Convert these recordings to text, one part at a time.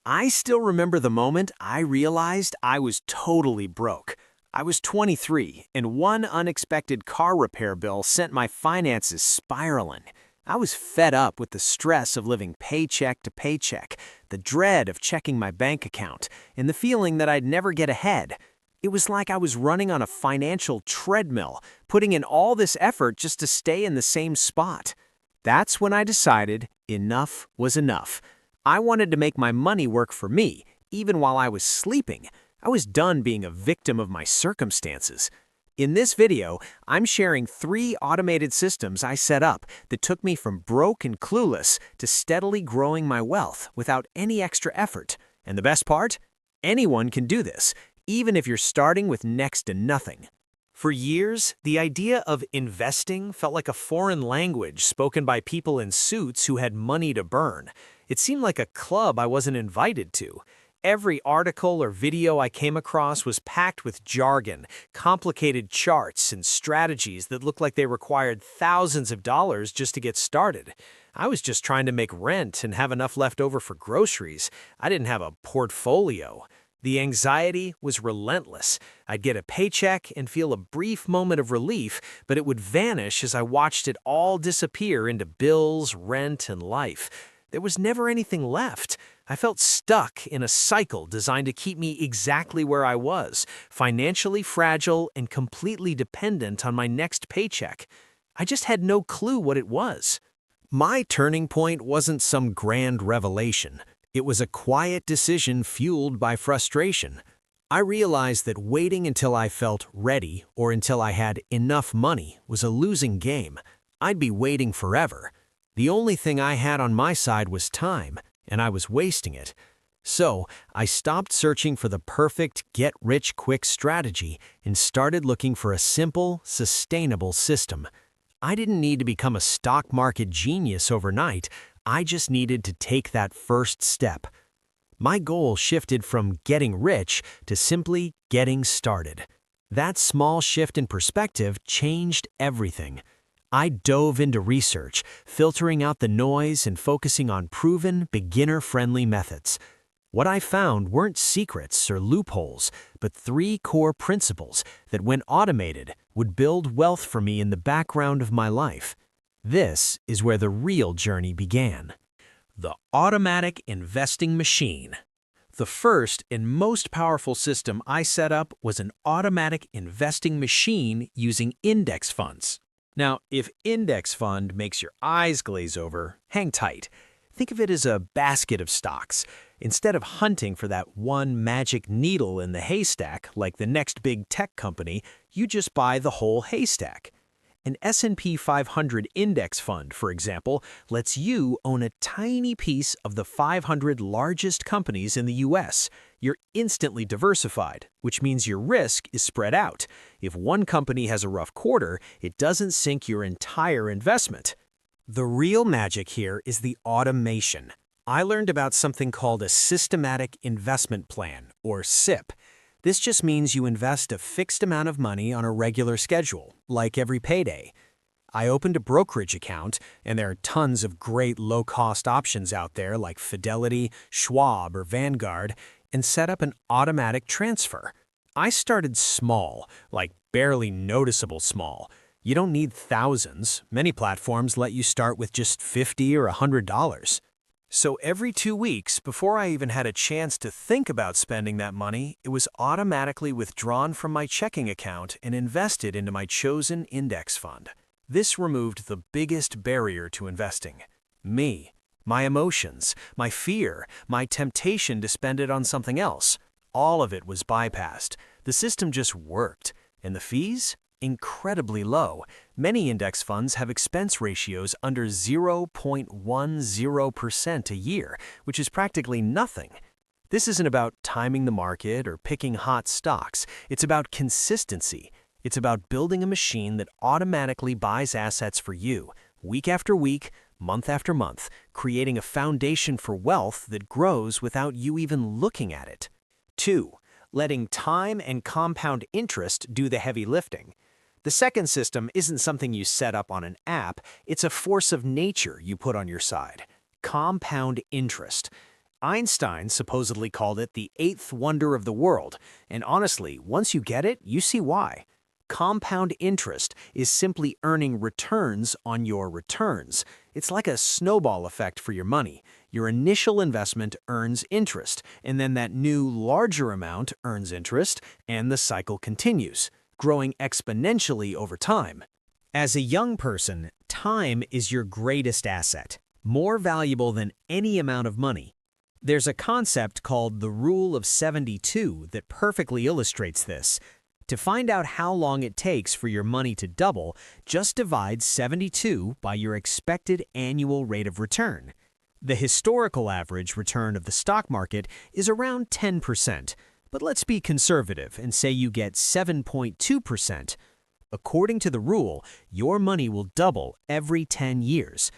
I still remember the moment I realized I was totally broke. I was 23, and one unexpected car repair bill sent my finances spiraling. I was fed up with the stress of living paycheck to paycheck, the dread of checking my bank account, and the feeling that I'd never get ahead. It was like I was running on a financial treadmill, putting in all this effort just to stay in the same spot. That's when I decided enough was enough. I wanted to make my money work for me, even while I was sleeping. I was done being a victim of my circumstances. In this video, I'm sharing 3 automated systems I set up that took me from broke and clueless to steadily growing my wealth without any extra effort. And the best part? Anyone can do this, even if you're starting with next to nothing. For years, the idea of investing felt like a foreign language spoken by people in suits who had money to burn. It seemed like a club I wasn't invited to. Every article or video I came across was packed with jargon, complicated charts, and strategies that looked like they required thousands of dollars just to get started. I was just trying to make rent and have enough left over for groceries. I didn't have a portfolio. The anxiety was relentless. I'd get a paycheck and feel a brief moment of relief, but it would vanish as I watched it all disappear into bills, rent, and life. There was never anything left. I felt stuck in a cycle designed to keep me exactly where I was, financially fragile and completely dependent on my next paycheck. I just had no clue what it was. My turning point wasn't some grand revelation. It was a quiet decision fueled by frustration. I realized that waiting until I felt ready or until I had enough money was a losing game. I'd be waiting forever. The only thing I had on my side was time, and I was wasting it. So, I stopped searching for the perfect get-rich-quick strategy and started looking for a simple, sustainable system. I didn't need to become a stock market genius overnight. I just needed to take that first step. My goal shifted from getting rich to simply getting started. That small shift in perspective changed everything. I dove into research, filtering out the noise and focusing on proven, beginner-friendly methods. What I found weren't secrets or loopholes, but 3 core principles that, when automated, would build wealth for me in the background of my life. This is where the real journey began. The automatic investing machine. The first and most powerful system I set up was an automatic investing machine using index funds. Now, if index fund makes your eyes glaze over, hang tight. Think of it as a basket of stocks. Instead of hunting for that one magic needle in the haystack like the next big tech company, you just buy the whole haystack. An S&P 500 index fund, for example, lets you own a tiny piece of the 500 largest companies in the US. You're instantly diversified, which means your risk is spread out. If one company has a rough quarter, it doesn't sink your entire investment. The real magic here is the automation. I learned about something called a systematic investment plan, or SIP. This just means you invest a fixed amount of money on a regular schedule, like every payday. I opened a brokerage account, and there are tons of great low-cost options out there like Fidelity, Schwab, or Vanguard, and set up an automatic transfer. I started small, like barely noticeable small. You don't need thousands. Many platforms let you start with just $50 or $100. So every 2 weeks, before I even had a chance to think about spending that money, it was automatically withdrawn from my checking account and invested into my chosen index fund. This removed the biggest barrier to investing: me, my emotions, my fear, my temptation to spend it on something else. All of it was bypassed. The system just worked. And the fees? Incredibly low. Many index funds have expense ratios under 0.10% a year, which is practically nothing. This isn't about timing the market or picking hot stocks. It's about consistency. It's about building a machine that automatically buys assets for you, week after week, month after month, creating a foundation for wealth that grows without you even looking at it. 2. Letting time and compound interest do the heavy lifting. The second system isn't something you set up on an app, it's a force of nature you put on your side. Compound interest. Einstein supposedly called it the eighth wonder of the world, and honestly, once you get it, you see why. Compound interest is simply earning returns on your returns. It's like a snowball effect for your money. Your initial investment earns interest, and then that new, larger amount earns interest, and the cycle continues, growing exponentially over time. As a young person, time is your greatest asset, more valuable than any amount of money. There's a concept called the Rule of 72 that perfectly illustrates this. To find out how long it takes for your money to double, just divide 72 by your expected annual rate of return. The historical average return of the stock market is around 10%, but let's be conservative and say you get 7.2%. According to the rule, your money will double every 10 years.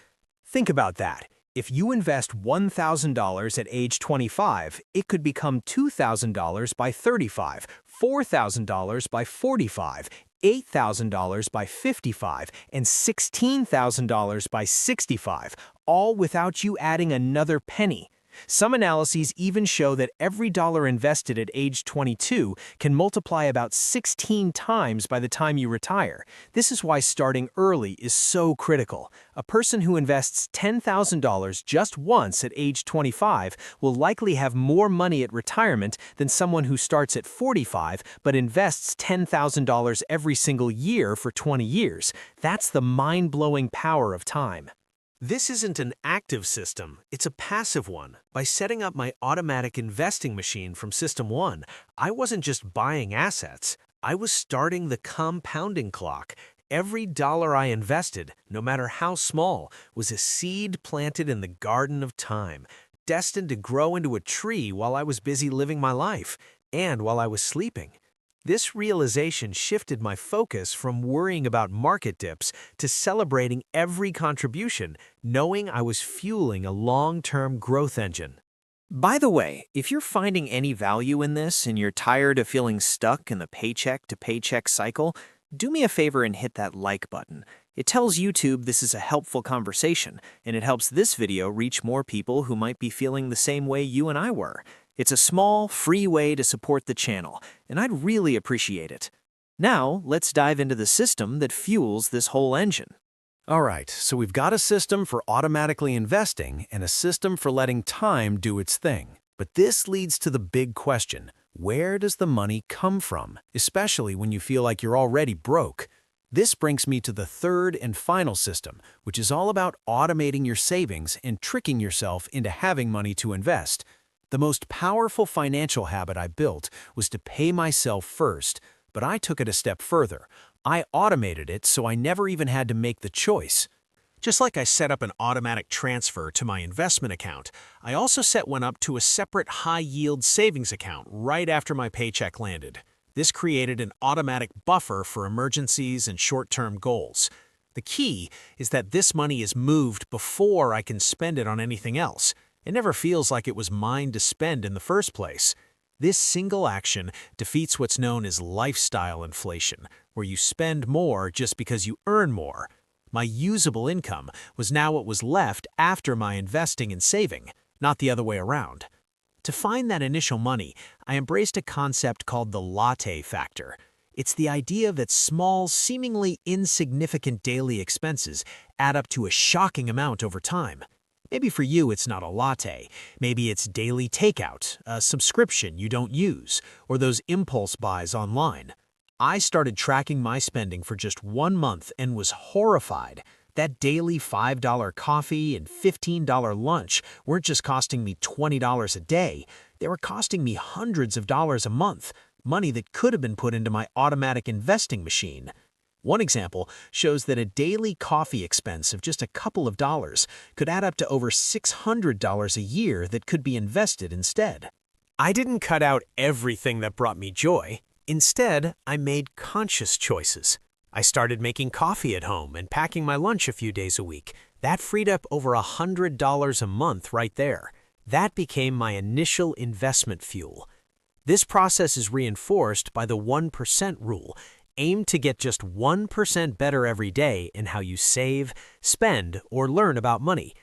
Think about that. If you invest $1,000 at age 25, it could become $2,000 by 35, $4,000 by 45, $8,000 by 55, and $16,000 by 65, all without you adding another penny. Some analyses even show that every dollar invested at age 22 can multiply about 16 times by the time you retire. This is why starting early is so critical. A person who invests $10,000 just once at age 25 will likely have more money at retirement than someone who starts at 45 but invests $10,000 every single year for 20 years. That's the mind-blowing power of time. This isn't an active system, it's a passive one. By setting up my automatic investing machine from System 1, I wasn't just buying assets, I was starting the compounding clock. Every dollar I invested, no matter how small, was a seed planted in the garden of time, destined to grow into a tree while I was busy living my life, and while I was sleeping. This realization shifted my focus from worrying about market dips to celebrating every contribution, knowing I was fueling a long-term growth engine. By the way, if you're finding any value in this and you're tired of feeling stuck in the paycheck-to-paycheck cycle, do me a favor and hit that like button. It tells YouTube this is a helpful conversation, and it helps this video reach more people who might be feeling the same way you and I were. It's a small, free way to support the channel, and I'd really appreciate it. Now, let's dive into the system that fuels this whole engine. Alright, so we've got a system for automatically investing and a system for letting time do its thing. But this leads to the big question, where does the money come from, especially when you feel like you're already broke? This brings me to the third and final system, which is all about automating your savings and tricking yourself into having money to invest. The most powerful financial habit I built was to pay myself first, but I took it a step further. I automated it so I never even had to make the choice. Just like I set up an automatic transfer to my investment account, I also set one up to a separate high-yield savings account right after my paycheck landed. This created an automatic buffer for emergencies and short-term goals. The key is that this money is moved before I can spend it on anything else. It never feels like it was mine to spend in the first place. This single action defeats what's known as lifestyle inflation, where you spend more just because you earn more. My usable income was now what was left after my investing and saving, not the other way around. To find that initial money, I embraced a concept called the latte factor. It's the idea that small, seemingly insignificant daily expenses add up to a shocking amount over time. Maybe for you it's not a latte, maybe it's daily takeout, a subscription you don't use, or those impulse buys online. I started tracking my spending for just 1 month and was horrified. That daily $5 coffee and $15 lunch weren't just costing me $20 a day, they were costing me hundreds of dollars a month, money that could have been put into my automatic investing machine. One example shows that a daily coffee expense of just a couple of dollars could add up to over $600 a year that could be invested instead. I didn't cut out everything that brought me joy. Instead, I made conscious choices. I started making coffee at home and packing my lunch a few days a week. That freed up over $100 a month right there. That became my initial investment fuel. This process is reinforced by the 1% rule. Aim to get just 1% better every day in how you save, spend, or learn about money.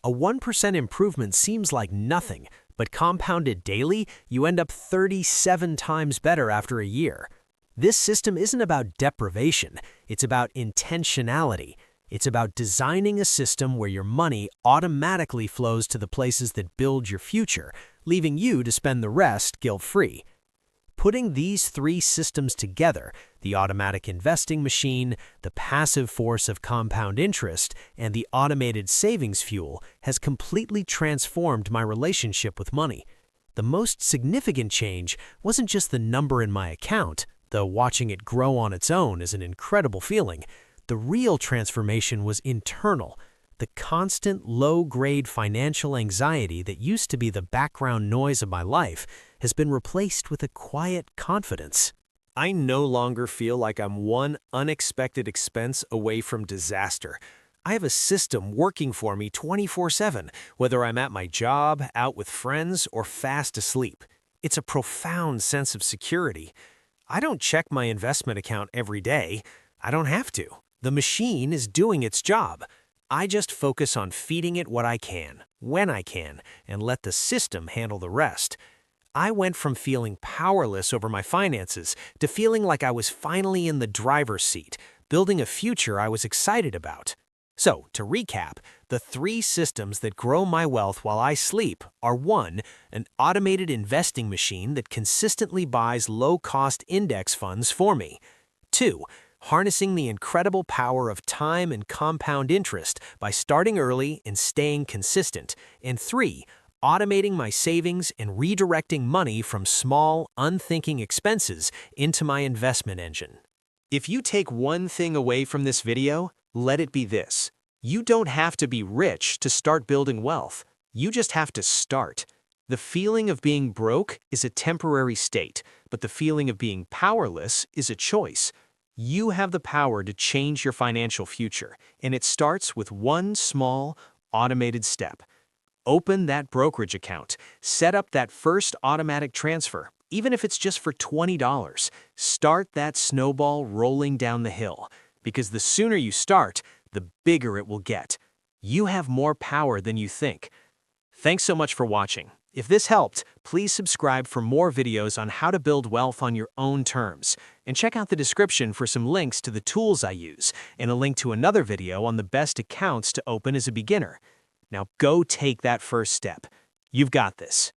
A 1% improvement seems like nothing, But compounded daily, you end up 37 times better after a year. This system isn't about deprivation, it's about intentionality. It's about designing a system where your money automatically flows to the places that build your future, leaving you to spend the rest guilt-free. Putting these three systems together, the automatic investing machine, the passive force of compound interest, and the automated savings fuel, has completely transformed my relationship with money. The most significant change wasn't just the number in my account, though watching it grow on its own is an incredible feeling. The real transformation was internal. The constant, low-grade financial anxiety that used to be the background noise of my life has been replaced with a quiet confidence. I no longer feel like I'm one unexpected expense away from disaster. I have a system working for me 24/7, whether I'm at my job, out with friends, or fast asleep. It's a profound sense of security. I don't check my investment account every day. I don't have to. The machine is doing its job. I just focus on feeding it what I can, when I can, and let the system handle the rest. I went from feeling powerless over my finances to feeling like I was finally in the driver's seat, building a future I was excited about. So, to recap, the three systems that grow my wealth while I sleep are 1. An automated investing machine that consistently buys low-cost index funds for me. 2. Harnessing the incredible power of time and compound interest by starting early and staying consistent. And 3. Automating my savings and redirecting money from small, unthinking expenses into my investment engine. If you take one thing away from this video, let it be this. You don't have to be rich to start building wealth. You just have to start. The feeling of being broke is a temporary state, but the feeling of being powerless is a choice. You have the power to change your financial future, and it starts with one small, automated step. Open that brokerage account. Set up that first automatic transfer, even if it's just for $20. Start that snowball rolling down the hill, because the sooner you start, the bigger it will get. You have more power than you think. Thanks so much for watching. If this helped, please subscribe for more videos on how to build wealth on your own terms. And check out the description for some links to the tools I use, and a link to another video on the best accounts to open as a beginner. Now go take that first step. You've got this.